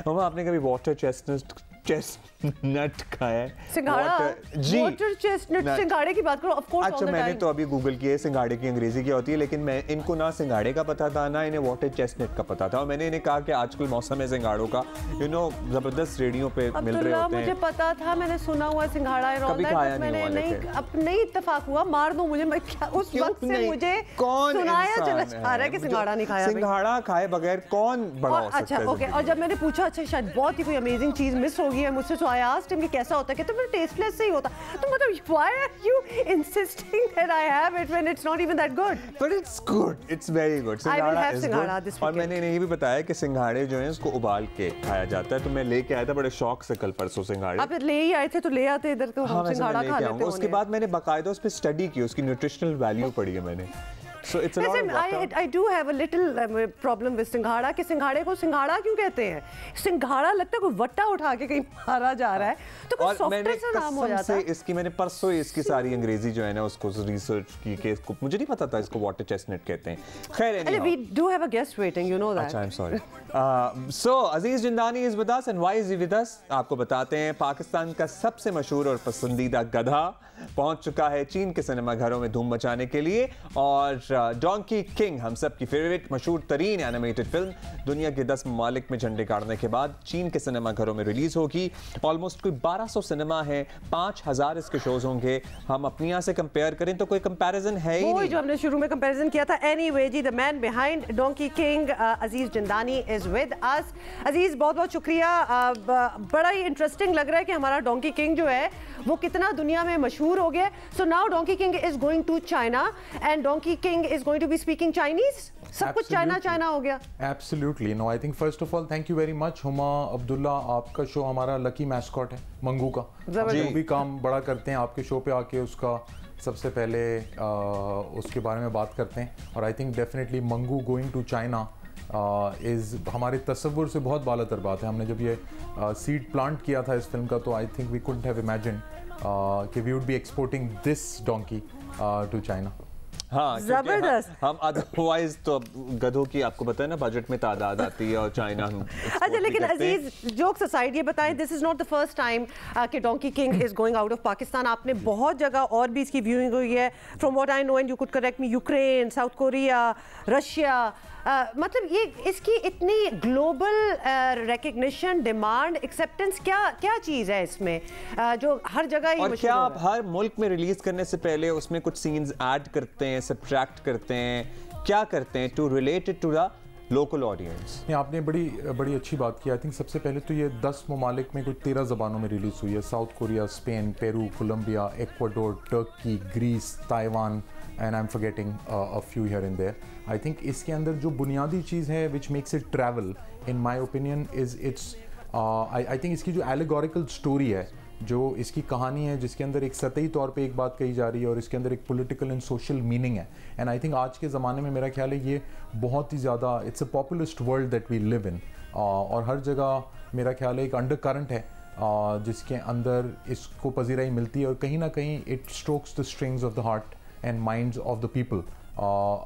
मम्मा आपने कभी water chestnut खाया है? सिंघाड़ा, वाटर चेस्टनट सिंघाड़े की बात करो, ऑफ कोर्स। अच्छा मैंने तो अभी गूगल किया है सिंघाड़े की अंग्रेजी क्या होती है, लेकिन मैं इनको ना सिंघाड़े का पता था ना इन्हें वाटर चेस्टनट का पता था, और मैंने इन्हें कहा कि आजकल मौसम है सिंघाड़ों का, यू नो जबरदस्त रेडियो पे मिल रहे होते हैं। मुझे पता था, मैंने सुना हुआ सिंघाड़ा है, कभी खाया नहीं हुआ, लेकिन अब नहीं इत्तेफाक हुआ, मार दो मुझे, मैं क्या उस वक्त से मुझे सुनाया चला जा रहा है कि सिंघाड़ा नहीं खाया। सिंघाड़ा खाए बगैर कौन बड़ा हो सकता है? अच्छा ओके, और जब मैंने पूछा अच्छा शायद बहुत ही कोई अमेजिंग चीज मिस हो गई है मुझसे, सो आई आस्क्ड हिम कि कैसा होता है, कहते हैं टेस्टलेस से ही होता, तो मतलब why are you insisting that I have it when it's not even that good? But it's good, it's very good. Singhara is good. और मैंने इन्हें ये भी बताया कि सिंघाड़े जो हैं उसको उबाल के खाया जाता है, तो मैं लेके आया था बड़े शौक से कल परसों सिंघाड़े। आप ले ही आए थे तो ले आते इधर, तो हम सिंघाड़ा खा लेते हैं। उसके बाद मैंने बाकायदा उस पे स्टडी की, उसकी न्यूट्रिशनल वैल्यू पढ़ी है मैंने। So it's a lot of water. I do have a little problem with सिंघाड़ा, कि सिंघाड़े को सिंघाड़ा क्यों कहते हैं? सिंघाड़ा लगता है कोई वट्टा उठा के कहीं मारा जा रहा है, तो कुछ सॉफ्टवेयर सा नाम हो जाता है। इसकी मैंने परसों इसकी सारी अंग्रेजी जो है ना उसको रिसर्च की कि इसको मुझे नहीं पता था इसको वाटर चेस्टनट कहते हैं। खैर anyhow. We do have a guest waiting, you know that. अच्छा, I'm sorry. So Aziz जिंदानी is with us and why is he with us? आपको बताते हैं, पाकिस्तान का सबसे मशहूर और पसंदीदा गधा पहुंच चुका है चीन के सिनेमा घरों में धूम मचाने के लिए, और डोंकी किंग हम सब की फेवरेट मशहूर तरीन एनिमेटेड फिल्म दुनिया के 10 ममालिक में झंडे गाड़ने के बाद चीन के सिनेमा घरों में रिलीज होगी। ऑलमोस्ट कोई 1200 सिनेमा है, 5000 इसके शोज होंगे। हम अपनी यहाँ से कंपेयर करें तो कोई कंपैरिजन है ही नहीं, जो हमने शुरू में कंपैरिजन किया था। एनीवे जी, the man behind Donkey King Aziz Jindani is with us. Aziz बहुत बहुत शुक्रिया, बड़ा ही इंटरेस्टिंग लग रहा है कि हमारा डोंकी किंग जो है वो कितना दुनिया में मशहूर हो गया। So now Donkey King is going to China and Donkey King is going to be speaking Chinese. सब कुछ चाइना हो गया। Absolutely. No, I think first of all thank you very much Huma Abdullah, आपका शो हमारा लकी मैस्कॉट है मंगू का, जो भी काम बड़ा करते हैं आपके शो पे आके उसका सबसे पहले उसके बारे में बात करते हैं। और I think definitely Mangu going to China is हमारे तस्वुर से बहुत बालातर बात है। हमने जब ये सीड प्लांट किया था इस फिल्म का, तो I think we couldn't have imagined कि we would be exporting this donkey to China. हाँ, जबरदस्त। हम अदरवाइज तो गधों की आपको पता है ना बजट में तादाद आती है, और चाइना हम अच्छा, लेकिन अजीज जोक्स असाइड ये बताएं, this is not the first time कि Donkey King is going out of Pakistan. आपने बहुत जगह और भी इसकी व्यूइंग हुई है, from what I know and you could correct me, Ukraine, South Korea, Russia. मतलब ये इसकी इतनी ग्लोबल रिकग्निशन, डिमांड, एक्सेप्टेंस, क्या चीज़ है इसमें जो हर जगह ही? और क्या आप हर मुल्क में रिलीज करने से पहले उसमें कुछ सीन्स ऐड करते हैं, सब्ट्रैक्ट करते हैं, क्या करते हैं to related to the local audience? आपने बड़ी अच्छी बात की। आई थिंक सबसे पहले तो ये 10 ममालिक में कुछ 13 ज़बानों में रिलीज़ हुई है। South Korea, Spain, Peru, Colombia, Ecuador, Turkey, Greece, Taiwan, and I am forgetting a few here and there. I think इसके अंदर जो बुनियादी चीज़ है which makes it travel in my opinion is it's I think इसकी जो allegorical story है, जो इसकी कहानी है, जिसके अंदर एक सतही तौर पे एक बात कही जा रही है और इसके अंदर एक पॉलिटिकल एंड सोशल मीनिंग है। एंड आई थिंक आज के ज़माने में मेरा ख्याल है ये बहुत ही ज़्यादा it's a populist world that we live in, और हर जगह मेरा ख्याल है एक अंडर करंट है जिसके अंदर इसको पजीराई मिलती है, और कहीं ना कहीं it strokes the strings of the heart and minds of the people,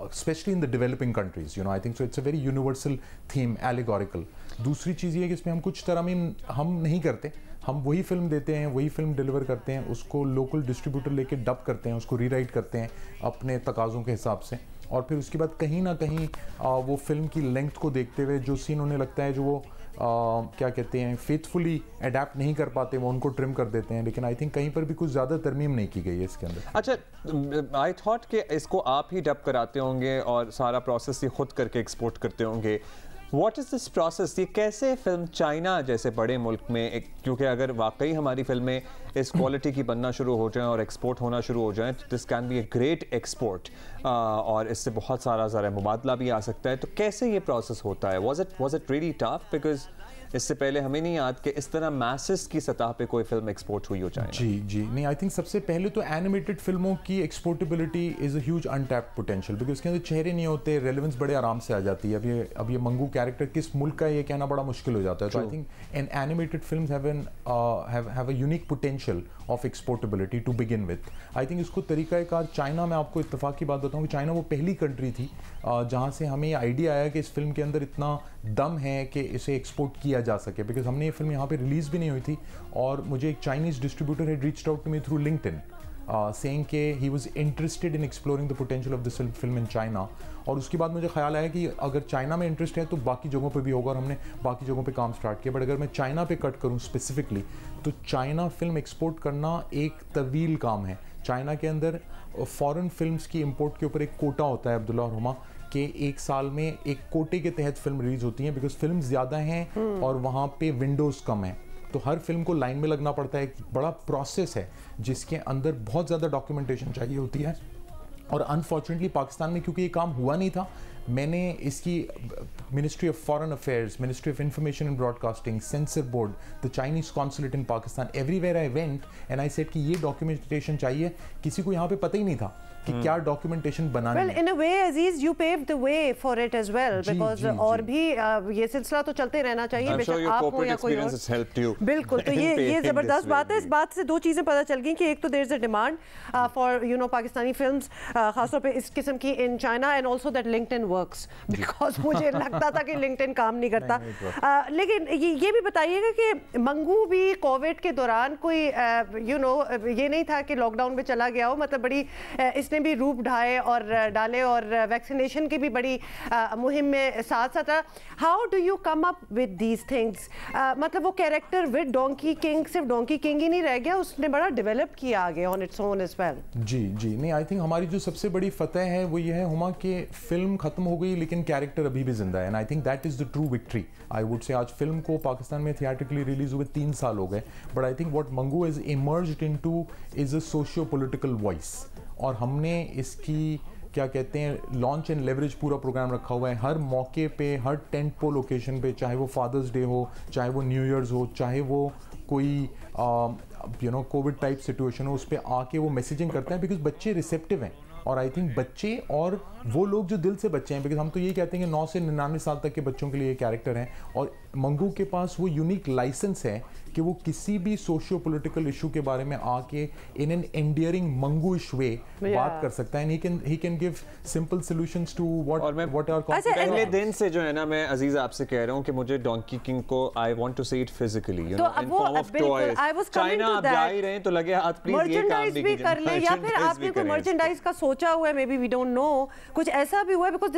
especially in the developing countries, you know. I think so it's a very universal theme, allegorical. दूसरी चीज़ ये है कि इसमें हम कुछ तरमीम हम नहीं करते, हम वही फिल्म देते हैं, वही फिल्म डिलीवर करते हैं, उसको लोकल डिस्ट्रीब्यूटर लेके डब करते हैं, उसको रीराइट करते हैं अपने तकाज़ों के हिसाब से, और फिर उसके बाद कहीं ना कहीं वो फिल्म की लेंथ को देखते हुए जो सीन उन्हें लगता है जो वो क्या कहते हैं फेथफुली अडेप्ट नहीं कर पाते, वो उनको ट्रिम कर देते हैं। लेकिन आई थिंक कहीं पर भी कुछ ज़्यादा तरमीम नहीं की गई है इसके अंदर। अच्छा, आई थॉट कि इसको आप ही डब कराते होंगे और सारा प्रोसेस ये खुद करके एक्सपोर्ट करते होंगे। What is this process? ये कैसे फिल्म चाइना जैसे बड़े मुल्क में, क्योंकि अगर वाकई हमारी फिल्में इस क्वालिटी की बनना शुरू हो जाएं और एक्सपोर्ट होना शुरू हो जाएं, तो this can be a great export, और इससे बहुत सारा ज़रा मुबादला भी आ सकता है। तो कैसे ये प्रोसेस होता है? Was it really tough? Because इससे पहले हमें नहीं याद कि इस तरह मैसेस की सतह पे कोई फिल्म एक्सपोर्ट हुई हो चाइना। जी नहीं, आई थिंक सबसे पहले तो एनिमेटेड फिल्मों की exportability is a huge untapped potential, because उसके अंदर चेहरे नहीं होते, रेलेवेंस बड़े आराम से आ जाती है। अब ये मंगू कैरेक्टर किस मुल्क का ये कहना बड़ा मुश्किल हो जाता है। तो I think an animated films have a unique potential potential of exportability to begin with. I think इसको तरीक़ाकार चाइना में, आपको इत्तेफाक की बात बताऊँ कि चाइना वो पहली कंट्री थी जहाँ से हमें ये आइडिया आया कि इस फिल्म के अंदर इतना दम है कि इसे एक्सपोर्ट किया जा सके, बिकॉज हमने ये फिल्म यहाँ पे रिलीज़ भी नहीं हुई थी और मुझे एक Chinese distributor had reached out to me through LinkedIn saying कि he was interested in exploring the potential of this film in China। और उसके बाद मुझे ख्याल आया कि अगर चाइना में इंटरेस्ट है तो बाकी जगहों पे भी होगा और हमने बाकी जगहों पे काम स्टार्ट किया। बट अगर मैं चाइना पे कट करूँ स्पेसिफिकली तो चाइना फिल्म एक्सपोर्ट करना एक तवील काम है। चाइना के अंदर फॉरेन फिल्म्स की इंपोर्ट के ऊपर एक कोटा होता है अब्दुल्ला और हुमा, कि एक साल में एक कोटे के तहत फिल्म रिलीज होती है, बिकॉज फिल्म ज़्यादा हैं और वहाँ पे विंडोज़ कम हैं, तो हर फिल्म को लाइन में लगना पड़ता है। एक बड़ा प्रोसेस है जिसके अंदर बहुत ज़्यादा डॉक्यूमेंटेशन चाहिए होती है। और अनफॉर्चुनेटली पाकिस्तान में क्योंकि ये काम हुआ नहीं था, मैंने इसकी ministry of foreign affairs, ministry of information and broadcasting, sensor board, the Chinese consulate in Pakistan, everywhere I went and I said कि ये डॉक्यूमेंटेशन चाहिए। किसी को यहाँ पे पता ही नहीं था कि क्या डॉक्यूमेंटेशन बनाना है। Well, in a way, Aziz, you paved the way for it as well, because और भी ये सिलसिला तो चलते रहना चाहिए, बेशक आप हो या कोई और। बिल्कुल, तो ये ज़बरदस्त बात है। इस बात से दो चीज़ें पता चल गई कि एक तो there is a demand for Pakistani films, खासतौर पे इस किस्म की in China, and also that LinkedIn works, because मुझे लगता था कि लिंक्डइन काम नहीं करता। लेकिन ये भी बताइएगा कि मंगू भी कोविड के दौरान कोई ये नहीं था कि लॉकडाउन में चला गया हो, मतलब बड़ी ने भी रूप ढाए और डाले और वैक्सीनेशन की भी बड़ी मुहिम में साथ साथ। How do you come up with these things? मतलब वो कैरेक्टर विद डोंकी किंग सिर्फ डोंकी किंग ही नहीं रह गया, उसने बड़ा डेवलप किया आगे on its own as well. जी नहीं, आई थिंक हमारी जो सबसे बड़ी फतह है वो ये है हुमा कि फिल्म खत्म हो गई लेकिन कैरेक्टर अभी भी जिंदा है, and I think that is the true victory. I would say आज फिल्म को पाकिस्तान में थिएट्रिकली रिलीज हुए 3 साल हो गए, but I think what Mangu is emerged into is a socio political voice. और हमने इसकी क्या कहते हैं लॉन्च एंड लेवरेज पूरा प्रोग्राम रखा हुआ है। हर मौके पे, हर टेंट पोल लोकेशन पे, चाहे वो फादर्स डे हो, चाहे वो न्यू ईयर्स हो, चाहे वो कोई कोविड टाइप सिचुएशन हो, उस पर आके वो मैसेजिंग करते हैं, बिकॉज बच्चे रिसेप्टिव हैं। और आई थिंक बच्चे और वो लोग जो दिल से बच्चे हैं, बिकॉज हम तो यही कहते हैं कि 9 से 99 साल तक के बच्चों के लिए ये कैरेक्टर हैं, और मंगू के पास वो यूनिक लाइसेंस है कि वो किसी भी सोशियो पॉलिटिकल इशू के बारे में आके इन एन एंडियरिंग मंगूइश वे बात कर सकता है, and he can give simple solutions to what are. पहले दिन से जो है ना, मैं अजीज आपसे कह रहा हूं कि मुझे डोंकी किंग को I want to see it physically, in form of toys. China आप जा ही रहे हैं तो लगे हाथ प्लीज ये काम भी कर ले, या फिर आपने कोई मर्चेंडाइज का सोचा हुआ है, maybe we don't know, कुछ ऐसा भी हुआ है, because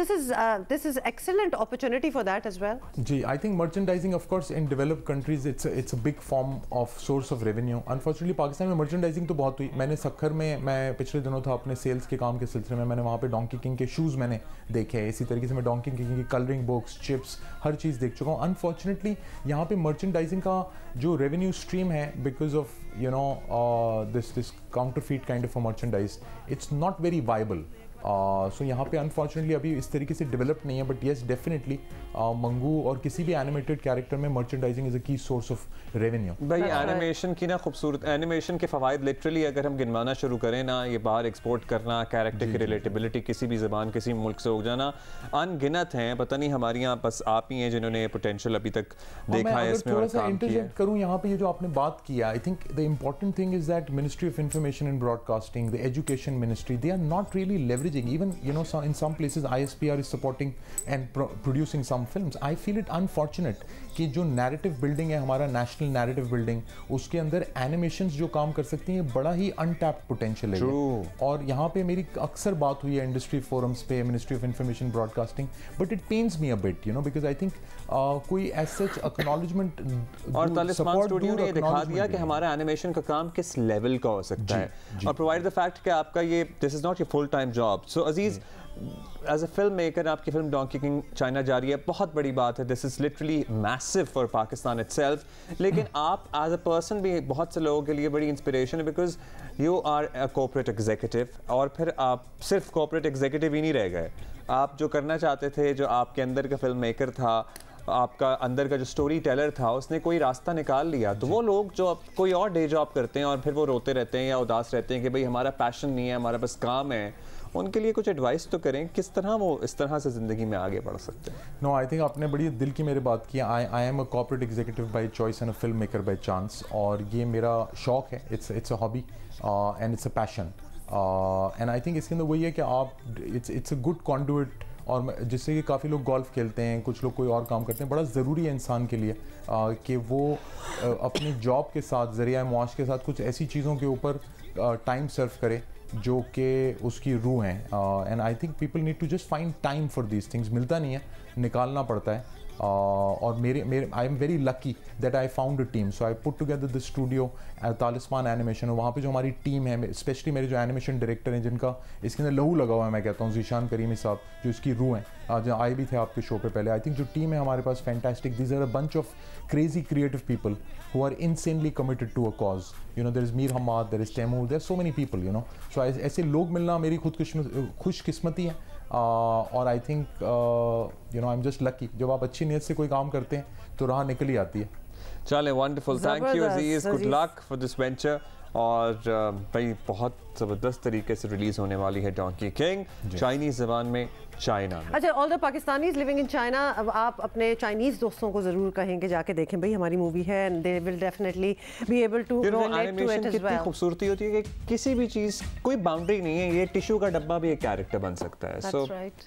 this is excellent opportunity for that as well. जी, I think merchandising of course in developed countries it's a big form of source of revenue. Unfortunately Pakistan में merchandising तो बहुत हुई। मैंने सखर में, मैं पिछले दिनों था अपने सेल्स के काम के सिलसिले में, मैंने वहाँ पे डोंकी किंग के शूज़ मैंने देखे हैं। इसी तरीके से मैं डोंकी किंग की कलरिंग बुक्स, चिप्स, हर चीज़ देख चुका हूँ। अनफॉर्चुनेटली यहाँ पे मर्चेंडाइजिंग का जो रेवेन्यू स्ट्रीम है, because of this counterfeit kind of a merchandise, it's not very viable. So यहाँ पे अनफॉर्चुनेटली अभी इस तरीके से डेवलप नहीं है, बट येस डेफिनेटली मंगू और किसी भी एनिमेटेड कैरेक्टर में मर्चेंडाइजिंग इज अ की सोर्स ऑफ रेवेन्यू। भाई एनिमेशन की ना खूबसूरत एनिमेशन के फ़वाइद लिटरली अगर हम गिनवाना शुरू करें ना, ये बाहर एक्सपोर्ट करना, कैरेक्टर की रिलेटेबिलिटी, किसी भी ज़बान किसी मुल्क से हो जाना, अनगिनत हैं। पता नहीं हमारी यहाँ बस आप ही हैं जिन्होंने पोटेंशियल अभी तक देखा है इसमें और काम किया है। करूँ यहाँ पे ये जो आपने बात किया, I think the important thing is that ministry of information and broadcasting, the education ministry, they are not really leveraging, even in some places ISPR is supporting and producing some films. I feel it unfortunate कि जो narrative building है हमारा, national narrative building, उसके अंदर animations जो काम कर सकती हैं, बड़ा ही अनटैप्ड पोटेंशियल है। और यहाँ पे मेरी अक्सर बात हुई है इंडस्ट्री फोरम्स पे, ministry of information broadcasting, but it pens me a bit, because I think कोई एज सच एक्नॉलेजमेंट और तालिस्मान स्टूडियो ने दिखा दिया कि हमारा एनिमेशन का काम किस लेवल का हो सकता है, और प्रोवाइड द फैक्ट कि आपका ये this is not your full time job. So Aziz, as a film maker आपकी फिल्म डोंकी किंग चाइना जा रही है, बहुत बड़ी बात है, this is literally massive for Pakistan itself. लेकिन आप एज अ पर्सन भी बहुत से लोगों के लिए बड़ी इंस्पिरेशन है, because you are a corporate executive, और फिर आप सिर्फ कॉर्पोरेट एग्जीक्यूटिव ही नहीं रह गए, आप जो करना चाहते थे, जो आपके अंदर का फिल्म मेकर था, आपका अंदर का जो स्टोरी टेलर था, उसने कोई रास्ता निकाल लिया। तो वो लोग जो कोई और डे जॉब करते हैं और फिर वो रोते रहते हैं या उदास रहते हैं कि भाई हमारा पैशन नहीं है, हमारा बस काम है, उनके लिए कुछ एडवाइस तो करें, किस तरह वो इस तरह से ज़िंदगी में आगे बढ़ सकते हैं। नो, आई थिंक आपने बड़ी दिल की मेरी बात की। I am a corporate executive by choice and a film maker by chance, और ये मेरा शौक है, it's a hobby and it's a passion, and I think इसके अंदर वही है कि आप इट्स अ गुड कॉन्डुइट, और जिससे कि काफ़ी लोग गोल्फ खेलते हैं, कुछ लोग कोई और काम करते हैं। बड़ा ज़रूरी है इंसान के लिए कि वो अपनी जॉब के साथ, ज़रिया मुआश के साथ कुछ ऐसी चीज़ों के ऊपर टाइम सर्व करे जो कि उसकी रूह हैं। And I think people need to just find time for these things. मिलता नहीं है, निकालना पड़ता है। और मेरे I am very lucky that I found a team, so I put together the studio Talisman Animation. वहाँ पे जो हमारी टीम है, स्पेशली मेरे जो एनिमेशन डायरेक्टर हैं, जिनका इसके अंदर लहू लगा हुआ है, मैं कहता हूँ, ज़ीशान करीमी साहब, जो इसकी रूह हैं, आज आए भी थे आपके शो पे पहले। आई थिंक जो टीम है हमारे पास fantastic, these are a bunch of crazy creative people who are insanely committed to a cause. You know, there is Mir Hamad, there is Temu, there are so many people, you know. So ऐसे लोग मिलना मेरी खुशकिस्मती है। और I think you know I am just lucky. जब आप अच्छी नीयत से कोई काम करते हैं तो राह निकल ही आती है। चले, wonderful, thank you Aziz, good luck for this venture. और भाई बहुत ज़बरदस्त तरीके से रिलीज़ होने वाली है डोंकी किंग, चाइनीज़ ज़बान में, चाइना में। अच्छा, all the Pakistanis living in China, अब आप अपने चाइनीज़ दोस्तों को ज़रूर कहेंगे जाके देखें भाई हमारी मूवी है, and they will definitely be able to relate to it as well. खूबसूरती होती है कि किसी भी चीज़, कोई बाउंड्री नहीं है, ये टिश्यू का डब्बा भी एक कैरेक्टर बन सकता है। That's right.